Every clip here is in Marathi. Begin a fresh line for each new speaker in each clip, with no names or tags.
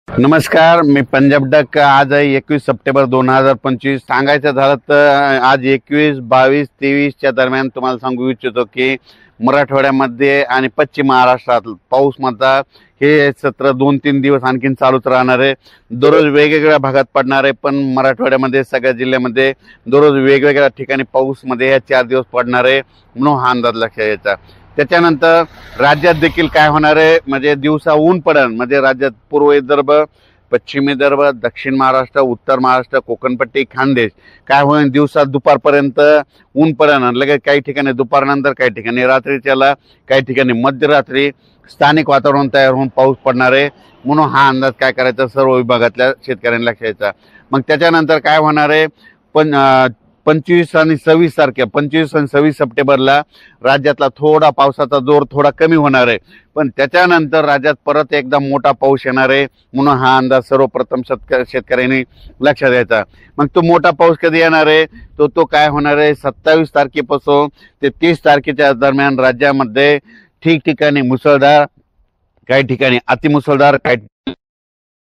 नमस्कार, मी पंजाब डक. आज आहे 21 सप्टेंबर 2025. सांगायचं झालं तर आज 21, 22, 23च्या दरम्यान तुम्हाला सांगू इच्छितो की मराठवाड्यामध्ये आणि पश्चिम महाराष्ट्रात पाऊस मात्र हे सत्र 2-3 दिवस आणखीन चालूच राहणार आहे. दररोज वेगवेगळ्या भागात पडणार आहे, पण मराठवाड्यामध्ये सगळ्या जिल्ह्यामध्ये दररोज वेगवेगळ्या ठिकाणी पाऊसमध्ये या 4 दिवस पडणार आहे म्हणून हा अंदाज लक्षात यायचा. त्याच्यानंतर राज्यात देखील काय होणार आहे, म्हणजे दिवसा ऊन पडेल. म्हणजे राज्यात पूर्व विदर्भ, पश्चिम विदर्भ, दक्षिण महाराष्ट्र, उत्तर महाराष्ट्र, कोकणपट्टी, खानदेश काय होईल, दिवसा दुपारपर्यंत ऊन पडेल. लगेच काही ठिकाणी दुपारनंतर, काही ठिकाणी रात्रीच्याला, काही ठिकाणी मध्यरात्री स्थानिक वातावरण तयार होऊन पाऊस पडणार आहे म्हणून हा अंदाज काय करायचा सर्व विभागातल्या शेतकऱ्यांना लक्षात यायचा. मग त्याच्यानंतर काय होणार आहे, 25 आणि 26 तारखे, 25 आणि 26 सप्टेंबरला राज्यातला थोडा पावसाचा जोर थोडा कमी होणार आहे, पण त्याच्यानंतर राज्यात परत एकदा मोठा पाऊस येणार आहे म्हणून हा अंदाज सर्वप्रथम शेतकऱ्यांनी लक्षात द्यायचा. मग तो मोठा पाऊस कधी येणार आहे, तो काय होणार आहे, 27 तारखेपासून ते 30 तारखेच्या दरम्यान राज्यामध्ये ठिकठिकाणी मुसळधार, काही ठिकाणी अतिमुसळधार, काही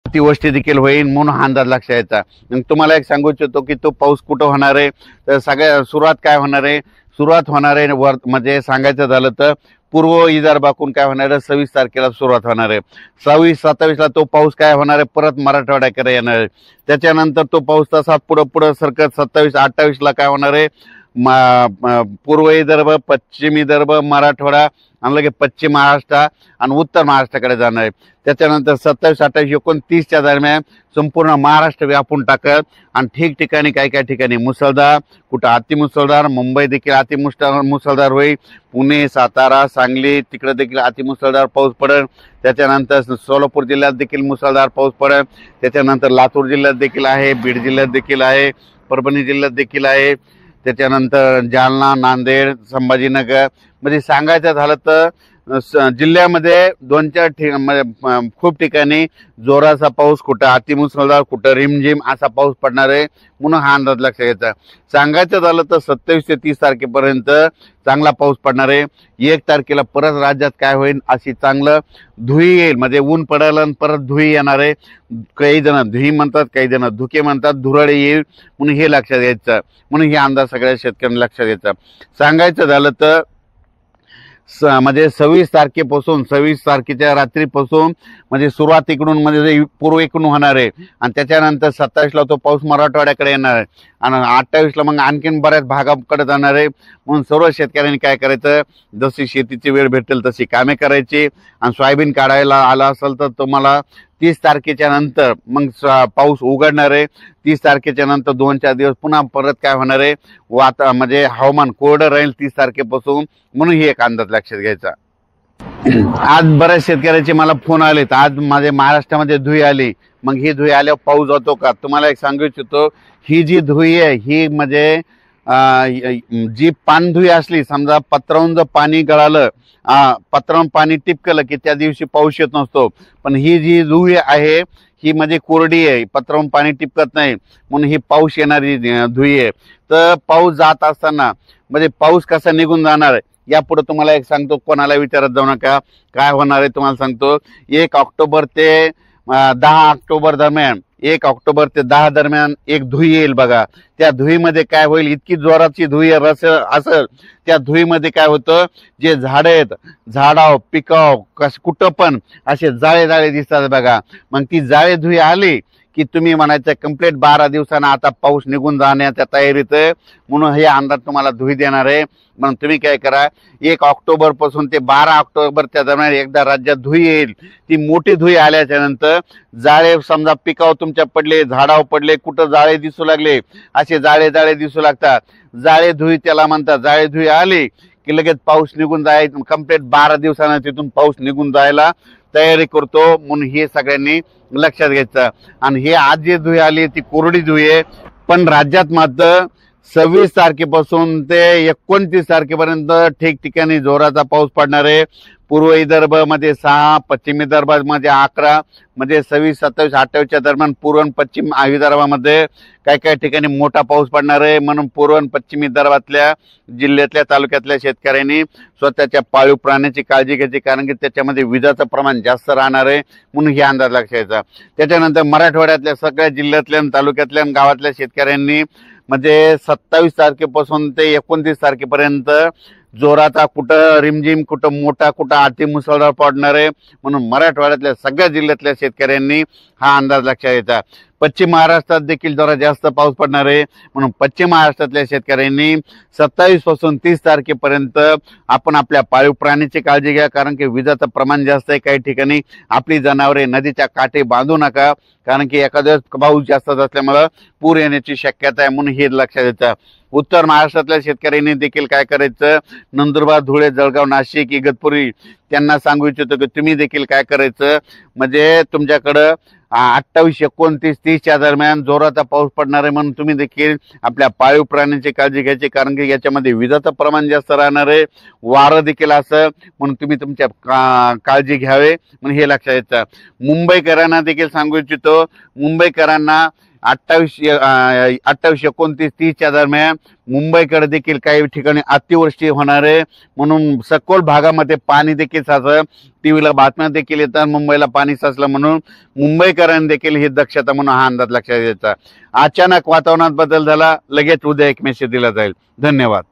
अतिवृष्टी देखील होईल म्हणून हा अंदाज लक्षात यायचा. मग तुम्हाला एक सांगू इच्छितो की तो पाऊस कुठं होणार आहे, तर सगळ्या सुरुवात काय होणार आहे, सुरुवात होणार आहे म्हणजे सांगायचं झालं तर पूर्व विदर्भातून काय होणार आहे, 26 तारखेला सुरुवात होणार आहे. 26-27ला तो पाऊस काय होणार आहे, परत मराठवाड्याकडे येणार आहे. त्याच्यानंतर तो पाऊस तसा पुढं सरकत 27-28ला काय होणार आहे, पूर्व विदर्भ, पश्चिम विदर्भ, मराठवाडा आणि लगे पश्चिम महाराष्ट्र आणि उत्तर महाराष्ट्राकडे जाणार आहे. त्याच्यानंतर 27, 28, 29च्या दरम्यान संपूर्ण महाराष्ट्र व्यापून टाकत आणि ठिकठिकाणी काही ठिकाणी मुसळधार, कुठं अतिमुसळधार, मुंबई देखील मुसळधार होईल, पुणे, सातारा, सांगली तिकडे देखील अतिमुसळधार पाऊस पडेल. त्याच्यानंतर सोलापूर जिल्ह्यात देखील मुसळधार पाऊस पडेल. त्याच्यानंतर लातूर जिल्ह्यात देखील आहे, बीड जिल्ह्यात देखील आहे, परभणी जिल्ह्यात देखील आहे. त्याच्यानंतर जालना, नांदेड, संभाजीनगर, म्हणजे सांगायचं झालं तर जिल्ह्यामध्ये 2-4 म्हणजे खूप ठिकाणी जोराचा पाऊस, कुठं अतिमुसळधार, कुठं रिमझिम असा पाऊस पडणार आहे म्हणून हा अंदाज लक्षात घ्यायचा. सांगायचं झालं तर 27 ते 30 तारखेपर्यंत चांगला पाऊस पडणार आहे. 1 तारखेला परत राज्यात काय होईल, अशी चांगलं धुई येईल, म्हणजे ऊन पडेल आणि परत धुई येणार आहे. काही जण धुई म्हणतात, काही जण धुके म्हणतात, धुरळे येईल म्हणून हे लक्षात घ्यायचं. म्हणून हे अंदाज सगळ्या शेतकऱ्यांना लक्षात घ्यायचा. सांगायचं झालं तर म्हणजे 26 तारखेपासून, 26 तारखेच्या रात्रीपासून म्हणजे सुरुवात इकडून म्हणजे पूर्व इकडून होणार आहे आणि त्याच्यानंतर 27ला तो पाऊस मराठवाड्याकडे येणार आहे आणि 28ला मग आणखीन बऱ्याच भागाकडे जाणार आहे. म्हणून सर्व शेतकऱ्यांनी काय करायचं, जशी शेतीची वेळ भेटेल तशी कामे करायची आणि सोयाबीन काढायला आला असेल तर तुम्हाला 30 तारखेच्या नंतर मग पाऊस उघडणार आहे. 30 तारखेच्या नंतर 2-4 दिवस पुन्हा परत काय होणार आहे, म्हणजे हवामान कोरडं राहील 30 तारखेपासून म्हणून ही एक अंदाज लक्षात घ्यायचा. आज बऱ्याच शेतकऱ्याचे मला फोन आलेत, आज माझ्या महाराष्ट्रामध्ये धुई आली, मग ही धुई आल्यावर पाऊस जातो का. तुम्हाला एक सांगू इच्छितो, ही जी धुई आहे ही म्हणजे जी पानधुई असली, समजा पत्रावून जर पाणी गळालं, पत्रावून पाणी टिपकलं की त्या दिवशी पाऊस येत नसतो, पण ही जी धुई आहे ही म्हणजे कोरडी आहे, पत्रावून पाणी टिपकत नाही म्हणून ही पाऊस येणारी धुई आहे. तर पाऊस जात असताना म्हणजे पाऊस कसा निघून जाणार यापुढे तुम्हाला एक सांगतो, कोणाला विचारत जाऊ नका. काय होणार आहे तुम्हाला सांगतो, 1 ऑक्टोबर ते 10 ऑक्टोबर दरम्यान, 1 ऑक्टोबर ते 10 दरम्यान एक धुई येईल बघा. त्या धुईमध्ये काय होईल, इतकी जोराची धुई असेल, त्या धुईमध्ये काय होतं, जे झाडं आहेत, झाडाव पिकाव कुठं पण असे जाळे जाळे दिसतात बघा. मग ती जाळे धुई आली की तुम्ही म्हणायचं कंप्लीट 12 दिवसांना आता पाऊस निघून जाण्याच्या तयारीत आहे म्हणून हे अंदाज तुम्हाला धुई देणार आहे. म्हणून तुम्ही काय करा, 1 ऑक्टोबर पासून ते 12 ऑक्टोबरच्या दरम्यान एकदा राज्यात धुई येईल. ती मोठी धुई आल्याच्या नंतर जाळे समजा पिकावर तुमच्या पडले, झाडावर पडले, कुठं जाळे दिसू लागले, असे जाळे जाळे दिसू लागतात, जाळे धुई त्याला म्हणतात. जाळे धुई आली की लगेच पाऊस निघून जायचं, कंप्लीट 12 दिवसांना तिथून पाऊस निघून जायला तयारी करतो म्हणून हे सगळ्यांनी लक्षात घ्यायचं. आणि हे आज जी धुई आली ती कोरडी धुई आहे, पण राज्यात मात्र 26 तारखेपासून ते 29 तारखेपर्यंत ठिकठिकाणी जोराचा पाऊस पडणार आहे। पूर्व विदर्भामध्ये 6, पश्चिम विदर्भामध्ये 11, म्हणजे 26, 27, 28च्या दरम्यान पूर्व आणि पश्चिम विदर्भामध्ये काही ठिकाणी मोठा पाऊस पडणार आहे। म्हणून पूर्व आणि पश्चिम विदर्भातल्या जिल्ह्यातल्या तालुक्यातल्या शेतकऱ्यांनी स्वतःच्या पाळीव प्राण्याची काळजी घ्यायची, कारण की त्याच्यामध्ये विजाचं प्रमाण जास्त राहणार आहे, म्हणून ही अंदाज लक्षात घ्यायचा। त्याच्यानंतर मराठवाड्यातल्या सगळ्या जिल्ह्यातल्या आणि तालुक्यातल्या आणि गावातल्या शेतकऱ्यांनी म्हणजे 27 तारखेपासून ते 29 तारखेपर्यंत जोराचा, कुठं रिमझिम, कुठं मोठा, कुठं अति मुसळधार पडणार आहे, म्हणून मराठवाड्यातल्या सगळ्या जिल्ह्यातल्या शेतकऱ्यांनी हा अंदाज लक्षात घ्यायचा। पश्चिम महाराष्ट्रात देखील जरा जास्त पाऊस पडणार आहे, म्हणून पश्चिम महाराष्ट्रातल्या शेतकऱ्यांनी 27 पासून 30 तारखेपर्यंत आपण आपल्या पाळीव प्राण्याची काळजी घ्या, कारण की विजाचं प्रमाण जास्त आहे। काही ठिकाणी आपली जनावरे नदीच्या काठी बांधू नका, कारण की एखाद्या पाऊस जास्त असल्यामुळे पूर येण्याची शक्यता आहे, म्हणून हे लक्षात घ्यायचं। उत्तर महाराष्ट्रातल्या शेतकऱ्यांनी देखील काय करायचं, नंदुरबार, धुळे, जळगाव, नाशिक, इगतपुरी त्यांना सांगू इच्छितो की तुम्ही देखील काय करायचं, म्हणजे तुमच्याकडं 28, 29, 30च्या दरम्यान जोराचा पाऊस पडणार आहे, म्हणून तुम्ही देखील आपल्या पाळीव प्राण्यांची काळजी घ्यायची, कारण की याच्यामध्ये विजाचं प्रमाण जास्त राहणार आहे, वारं देखील असं, म्हणून तुम्ही तुमच्या काळजी घ्यावे, म्हणून हे लक्षात घ्यायचं। मुंबईकरांना देखील सांगू इच्छितो, मुंबईकरांना 28, 29, 30च्या दरम्यान मुंबईकडे देखील काही ठिकाणी अतिवृष्टी होणार आहे, म्हणून सखोल भागामध्ये पाणी देखील साचलं। टीव्हीला बातम्या देखील येतात मुंबईला पाणी साचलं, म्हणून मुंबईकरांनी देखील ही दक्षता म्हणून हा अंदाज लक्षात घ्यायचा। अचानक वातावरणात बदल झाला, लगेच उद्या एक मेसेज दिला जाईल। धन्यवाद।